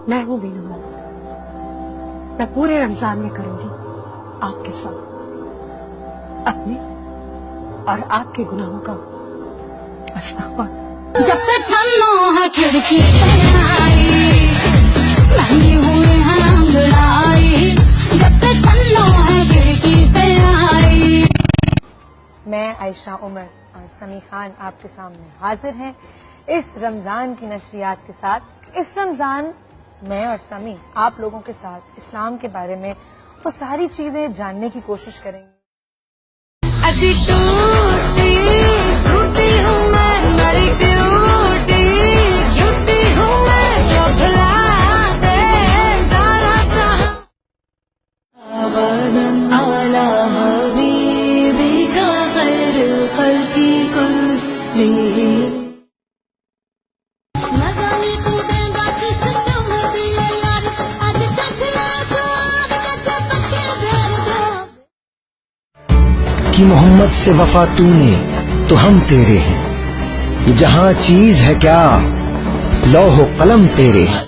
میں ہوں بینا، میں پورے رمضان میں کروںگی آپ کے ساتھ اپنے اور آپ کے گناہوں کا استغفار۔ جب سے چھنوں ہے کھڑکی پہ آئی، مہنگی ہوئے ہیں انگڑائی، جب سے چھنوں ہے کھڑکی پہ آئی۔ میں عائشہ عمر اور سمیع خان آپ کے سامنے حاضر ہیں اس رمضان کی نشریات کے ساتھ۔ اس رمضان میں اور سمیع آپ لوگوں کے ساتھ اسلام کے بارے میں وہ ساری چیزیں جاننے کی کوشش کریں گے۔ اجی ٹوٹی فروٹی ہوں میں، بڑی بیوٹی کیوٹی ہوں میں، جو بھلا دے سارا جہاں۔ اعلی حبیبی کا خیر خلقی کل کہ محمد سے وفا تو نے تو ہم تیرے ہیں، یہ جہاں چیز ہے کیا لوح و قلم تیرے ہیں۔